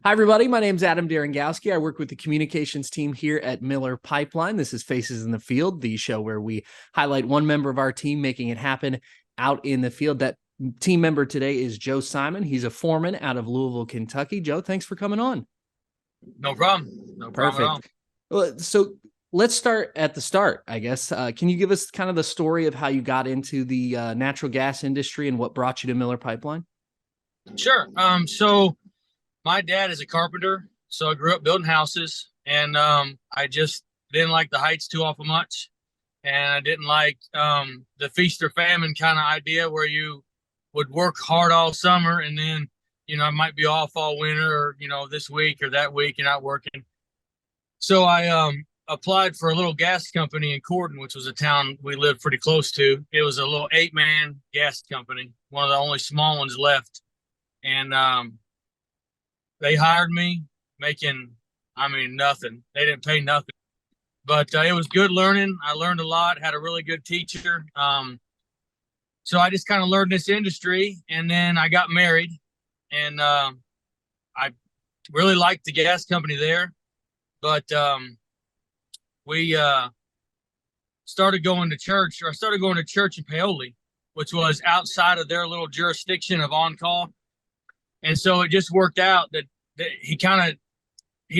Hi, everybody. My name is Adam Darengowski. I work with the communications team here at Miller Pipeline. This is Faces in the Field, the show where we highlight one member of our team making it happen out in the field. That team member today is Joe Simon. He's a foreman out of Louisville, Kentucky. Joe, thanks for coming on. No problem. No problem at all. Perfect. Well, so let's start at the start, I guess. Can you give us kind of the story of how you got into the natural gas industry and what brought you to Miller Pipeline? Sure. So my dad is a carpenter, so I grew up building houses, and I just didn't like the heights too awful much, and I didn't like the feast or famine kind of idea where you would work hard all summer and then I might be off all winter, or this week or that week you're not working. So I applied for a little gas company in Corden, which was a town we lived pretty close to. It was a little 8-man gas company, one of the only small ones left, and they hired me making, nothing. They didn't pay nothing, but it was good learning. I learned a lot, had a really good teacher. So I just kind of learned this industry, and then I got married, and I really liked the gas company there, but we started going to church, or I started going to church in Paoli, which was outside of their little jurisdiction of on-call. And so it just worked out that he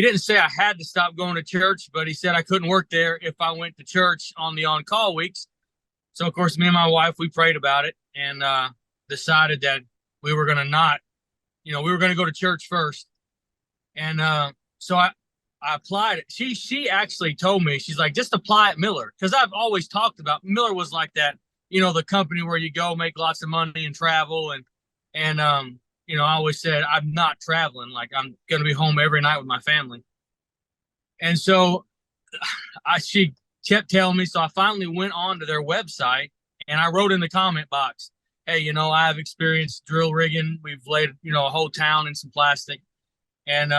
didn't say I had to stop going to church, but he said I couldn't work there if I went to church on the on-call weeks. So, of course, me and my wife, we prayed about it and decided that we were going to not, we were going to go to church first. And so I applied. She actually told me, she's like, just apply at Miller. Because I've always talked about Miller was like that, the company where you go make lots of money and travel. And I always said, I'm not traveling. Like, I'm going to be home every night with my family. And so she kept telling me, so I finally went on to their website and I wrote in the comment box, hey, I have experience drill rigging. We've laid, a whole town in some plastic. And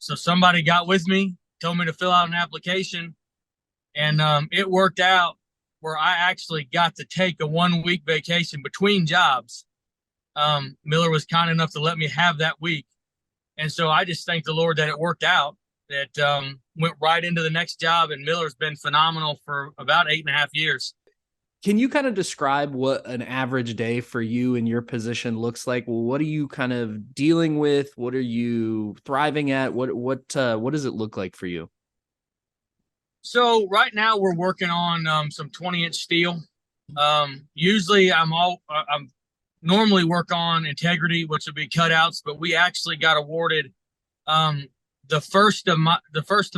so somebody got with me, told me to fill out an application. And it worked out where I actually got to take a 1-week vacation between jobs. Miller was kind enough to let me have that week. And so I just thank the Lord that it worked out, that went right into the next job. And Miller's been phenomenal for about 8.5 years. Can you kind of describe what an average day for you in your position looks like? Well, what are you kind of dealing with? What are you thriving at? What does it look like for you? So right now we're working on some 20-inch steel. Usually I'm normally work on integrity, which would be cutouts, but we actually got awarded the first of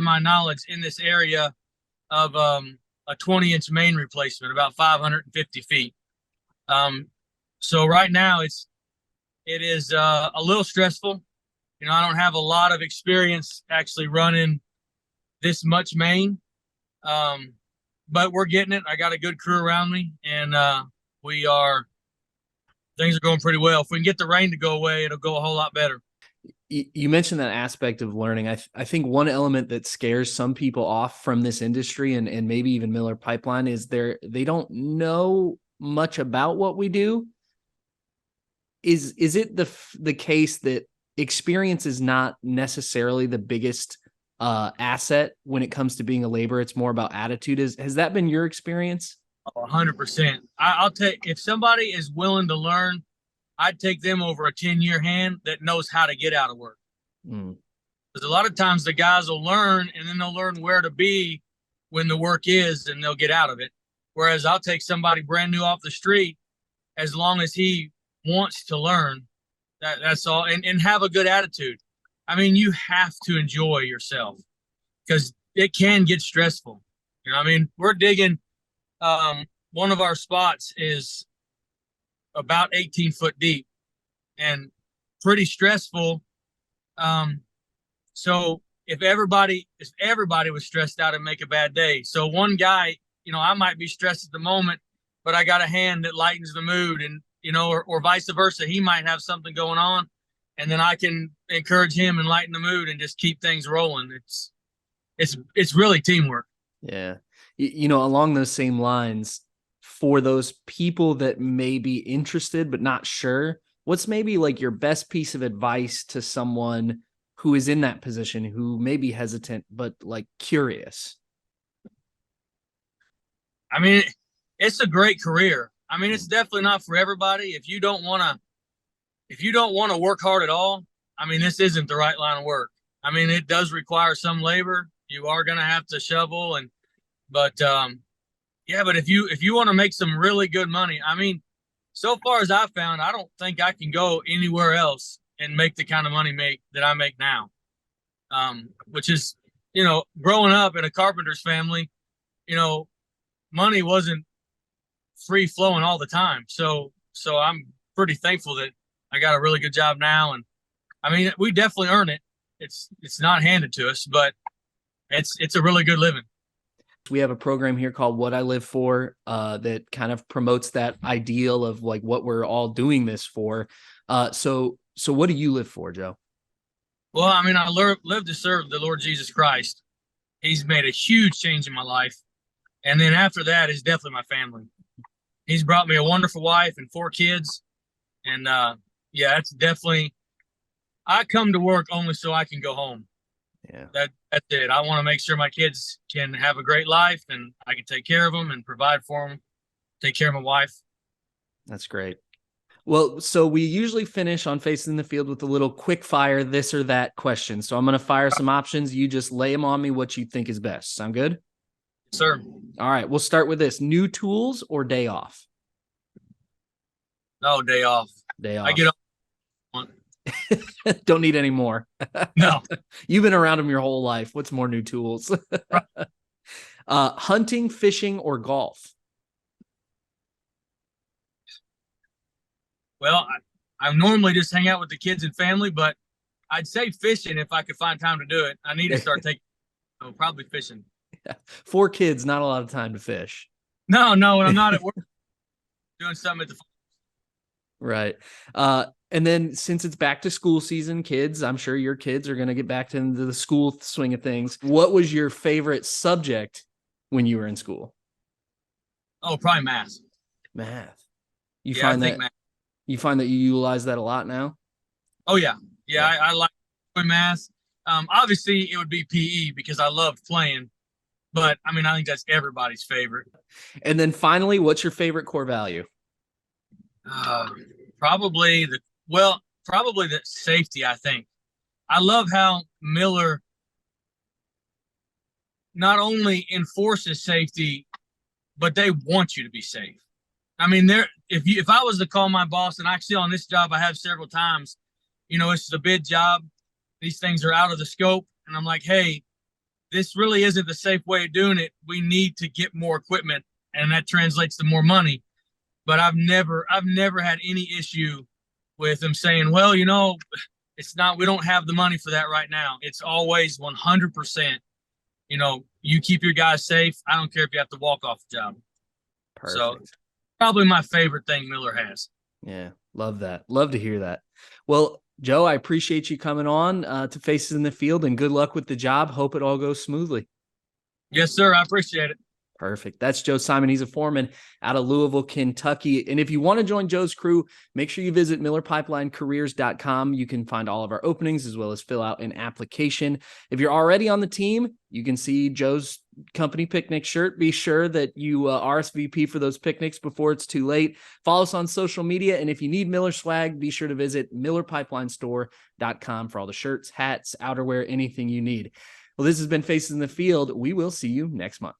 my knowledge in this area of a 20-inch main replacement, about 550 feet. So right now it is a little stressful. I don't have a lot of experience actually running this much main, but we're getting it. I got a good crew around me, and things are going pretty well. If we can get the rain to go away, it'll go a whole lot better. You mentioned that aspect of learning. I think one element that scares some people off from this industry and maybe even Miller Pipeline is they don't know much about what we do. Is it the case that experience is not necessarily the biggest asset when it comes to being a laborer? It's more about attitude. Has that been your experience? 100%. I'll take, if somebody is willing to learn, I'd take them over a 10-year hand that knows how to get out of work. Because a lot of times the guys will learn and then they'll learn where to be when the work is, and they'll get out of it. Whereas I'll take somebody brand new off the street, as long as he wants to learn, that's all, and have a good attitude. You have to enjoy yourself because it can get stressful. We're digging. One of our spots is about 18 foot deep and pretty stressful. So if everybody was stressed out and make a bad day. So one guy, I might be stressed at the moment, but I got a hand that lightens the mood, and, or vice versa. He might have something going on, and then I can encourage him and lighten the mood and just keep things rolling. It's really teamwork. Yeah. Along those same lines, for those people that may be interested but not sure, what's maybe like your best piece of advice to someone who is in that position, who may be hesitant, but like curious? I mean, it's a great career. I mean, it's definitely not for everybody. If you don't want to work hard at all, I mean, this isn't the right line of work. I mean, it does require some labor. You are going to have to shovel but yeah, but if you want to make some really good money, I mean, so far as I've found, I don't think I can go anywhere else and make the kind of money that I make now. Which is, growing up in a carpenter's family, money wasn't free flowing all the time. So I'm pretty thankful that I got a really good job now. And I mean, we definitely earn it. It's not handed to us, but it's a really good living. We have a program here called What I Live For, that kind of promotes that ideal of like what we're all doing this for. So what do you live for, Joe? Well, I mean, I live to serve the Lord Jesus Christ. He's made a huge change in my life. And then after that is definitely my family. He's brought me a wonderful wife and 4 kids. And yeah, it's definitely, I come to work only so I can go home. Yeah. That's it. I want to make sure my kids can have a great life and I can take care of them and provide for them, take care of my wife. That's great. Well, so we usually finish on Facing the Field with a little quick fire, this or that question. So I'm going to fire some options. You just lay them on me, what you think is best. Sound good? Sir. All right. We'll start with this. New tools or day off? No, day off. Day off. I get off. Don't need any more. No. You've been around them your whole life. What's more new tools? Hunting, fishing, or golf? Well, I normally just hang out with the kids and family, but I'd say fishing if I could find time to do it. I need to start probably fishing. 4 kids, not a lot of time to fish. No, when I'm not at work, doing something at the farm. Right. And then since it's back to school season, kids, I'm sure your kids are going to get back into the school swing of things. What was your favorite subject when you were in school? Oh, probably math. Math. You find that you utilize that a lot now? Oh yeah. I like math. Obviously it would be PE because I loved playing, but I mean, I think that's everybody's favorite. And then finally, what's your favorite core value? Probably the safety. I think I love how Miller not only enforces safety, but they want you to be safe. I mean, if I was to call my boss, and actually on this job I have several times, it's a bid job. These things are out of the scope, and I'm like, hey, this really isn't the safe way of doing it. We need to get more equipment, and that translates to more money. But I've never had any issue with them saying, well, it's not, we don't have the money for that right now. It's always 100%, you keep your guys safe. I don't care if you have to walk off the job. Perfect. So probably my favorite thing Miller has. Yeah. Love that. Love to hear that. Well, Joe, I appreciate you coming on to Faces in the Field, and good luck with the job. Hope it all goes smoothly. Yes, sir. I appreciate it. Perfect. That's Joe Simon. He's a foreman out of Louisville, Kentucky. And if you want to join Joe's crew, make sure you visit MillerPipelineCareers.com. You can find all of our openings as well as fill out an application. If you're already on the team, you can see Joe's company picnic shirt. Be sure that you RSVP for those picnics before it's too late. Follow us on social media. And if you need Miller swag, be sure to visit MillerPipelineStore.com for all the shirts, hats, outerwear, anything you need. Well, this has been Faces in the Field. We will see you next month.